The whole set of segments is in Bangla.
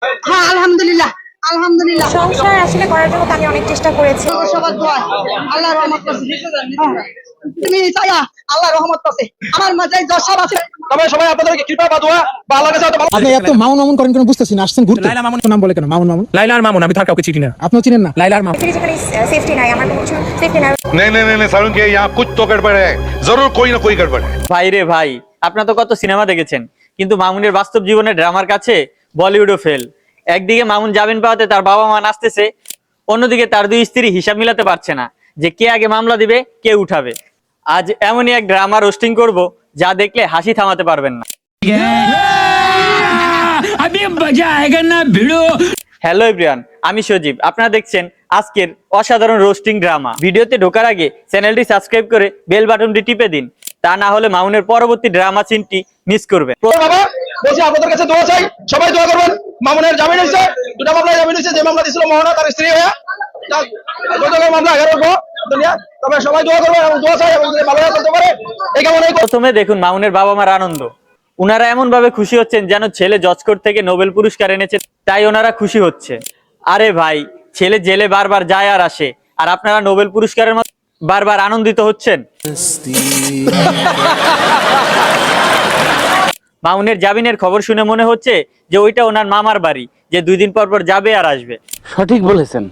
হ্যাঁ, আলহামদুলিল্লাহ আলহামদুলিল্লাহ। সংসার আসলে করার জন্য তো আমি অনেক চেষ্টা করেছি। সবার দোয়া আল্লাহ রহমত করছে। তুমি চাইয়া আল্লাহ রহমত করছে। আমার মাঝে যা সব আছে, তবে সবাই আপনাদেরকে কৃপা বা দোয়া বা আল্লাহর কাছে হয়তো আপনি এত মামুন মামুন করেন কেন বুঝতেছি না। আসছেন ঘুরতে, লাইলা মামুন নাম বলে কেন মামুন মামুন? লাইলার মামুন, আমি তার কাউকে চিনি না। আপনিও চিনেন না? লাইলার মামুন। পৃথিবী যেখানে সেফটি নাই, আমার কোনো কিছু সেফটি নাই। नहीं नहीं नहीं नहीं सारुण के यहाँ कुछ तो गड़बड़ है, जरूर कोई ना कोई गड़बड़ है। ভাই রে ভাই, আপনারা তো কত সিনেমা দেখেছেন, কিন্তু মামুনের বাস্তব জীবনের ড্রামার কাছে বলিউডও ফেল। একদিকে মামুন জামিন পাওয়াতে তার বাবা মা নাচতেছে, অন্যদিকে তার দুই স্ত্রী হিসাব মিলাতে পারছে না যে কে আগে মামলা দিবে, কে উঠাবে। আজ এমনই এক ড্রামা রোস্টিং করব যা দেখলে হাসি থামাতে পারবেন না। হ্যালো এভরিওয়ান, আমি সজীব। আপনারা দেখছেন আজকের অসাধারণ রোস্টিং ড্রামা। ভিডিওতে ঢোকার আগে চ্যানেলটি সাবস্ক্রাইব করে বেল বাটনটি টিপে দিন, তা না হলে মামুনের পরবর্তী ড্রামা সিনটি মিস করবে। বাবা বলছি আপনাদের কাছে দোয়া চাই, সবাই দোয়া করবেন। মামুনের জামিন হয়েছে, দুটা মামলায় জামিন হয়েছে। যে মামলা দিয়েছিল মোহনা তার স্ত্রী হয়ে, মামলা 11 দুনিয়া। তবে সবাই দোয়া করবেন এবং দোয়া চাই এবং ভালো চলতে পারে এই কামনাই। প্রথমে দেখুন মামুনের বাবা মার আনন্দ। উনারা এমন ভাবে খুশি হচ্ছেন যেন ছেলে জজ কোর্ট থেকে নোবেল পুরস্কার এনেছে, তাই ওনারা খুশি হচ্ছে। আরে ভাই, ছেলে জেলে বারবার যায় আর আসে, আর আপনারা নোবেল পুরস্কারের মতো বারবার আনন্দিত হচ্ছেন। মামুনের জামিনের খবর শুনে মনে হচ্ছে যে ওইটা ওনার মামার বাড়ি, যে 2 দিন পর পর যাবে আর আসবে। সঠিক বলেছেন,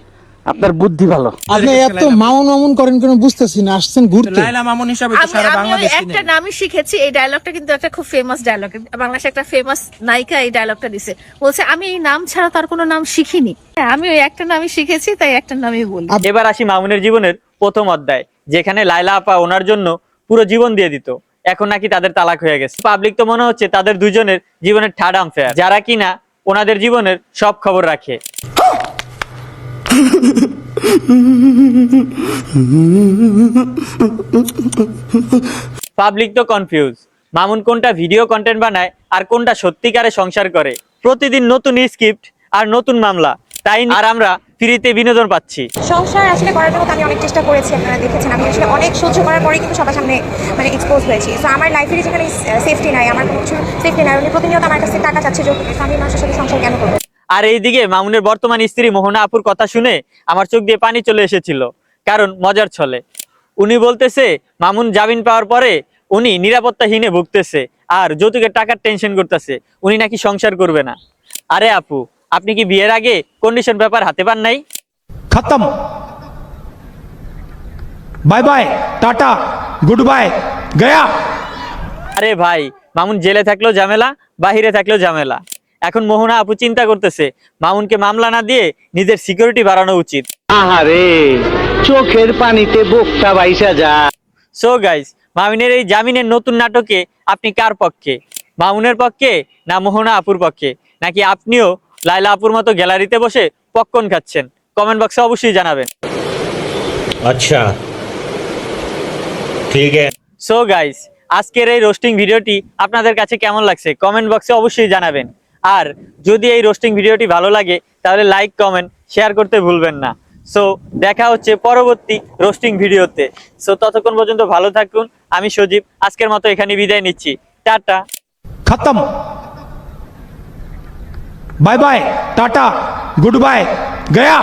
আপনার বুদ্ধি ভালো। আপনি এত মামুন মামুন করেন কেন বুঝতেছি না। আসছেন ঘুরতে। লাইলা মামুন হিসাবে তো সারা বাংলাদেশ চিনে। একটা নামই শিখেছি, এই ডায়লগটা কিন্তু একটা খুব ফেমাস ডায়লগ। বাংলাদেশে একটা ফেমাস নায়িকা এই ডায়লগটা দিছে, বলছে আমি এই নাম ছাড়া তার কোনো নাম শিখিনি। আমি ওই একটা নামই শিখেছি, তাই একটা নামই বলি। এবার আসি মামুনের জীবনের প্রথম অধ্যায়, যেখানে লাইলা আপা ওনার জন্য পুরো জীবন দিয়ে দিত। এখন নাকি তাদের তালাক হয়ে গেছে। পাবলিক তো মনে হচ্ছে তাদের দুজনের জীবনের থার্ড আম্পায়ার, যারা কিনা ওনাদের জীবনের সব খবর রাখে। পাবলিক তো কনফিউজ, মামুন কোনটা ভিডিও কন্টেন্ট বানায় আর কোনটা সত্যিকারে সংসার করে। প্রতিদিন নতুন স্ক্রিপ্ট আর নতুন মামলা, তাই আর আমরা ফ্রিতে বিনোদন পাচ্ছি। সংসার আসলে করার জন্য তো আমি অনেক চেষ্টা করেছি। আপনারা দেখেছেন আমি আসলে অনেক সহ্য করার পরে কিন্তু সবার সামনে এক্সপোজ হয়েছি। তো আমার লাইফের যেখানে সেফটি নাই, আমার কোনো কিছু সেফটি নাই, উনি প্রতিনিয়ত আমার কাছে টাকা চাচ্ছে, আমি মানুষের সাথে সংসার কেন করবো। আর এইদিকে মামুনের বর্তমান স্ত্রী মোহনা আপুর কথা শুনে আমার চোখ দিয়ে পানি চলে এসেছিল, কারণ মজার ছলে উনি বলতেছে মামুন জামিন পাওয়ার পরে উনি নিরাপত্তাহীনে ভুগতেছে আর যৌতুকের টাকার টেনশন করতেছে, উনি নাকি সংসার করবে না। আরে আপু, আপনি কি বিয়ের আগে কন্ডিশন পেপার হাতে পান নাই? খতম, bye bye, tata, good bye, Gaya. আরে ভাই, মামুন জেলে থাকলেও ঝামেলা, বাহিরে থাকলেও ঝামেলা। এখন মোহনা আপু চিন্তা করতেছে মামুনকে মামলা না দিয়ে নিজের সিকিউরিটি বাড়ানো উচিত। আহারে, চোখের পানিতে বোকটা বাইসা যা। সো গাইস, মামুনের এই জামিনের নতুন নাটকে আপনি কার পক্ষে? মামুনের পক্ষে না মোহনা আপুর পক্ষে? নাকি আপনিও লাইলা আপুর মতো গ্যালারিতে বসে পপকর্ন খাচ্ছেন? কমেন্ট বক্সে অবশ্যই জানাবেন। আচ্ছা, ঠিক আছে। সো গাইস, আজকের এই রোস্টিং ভিডিওটি আপনাদের কাছে কেমন লাগছে কমেন্ট বক্সে অবশ্যই জানাবেন। আর যদি এই রোস্টিং ভিডিওটি ভালো লাগে তাহলে লাইক, কমেন্ট, শেয়ার করতে ভুলবেন না। সো দেখা হচ্ছে পরবর্তী রোস্টিং ভিডিওতে। সো ততক্ষণ পর্যন্ত ভালো থাকুন। আমি সজীব আজকের মতো এখানে বিদায় নিচ্ছি। টাটা। খতম, bye bye, tata, good bye, Gaya.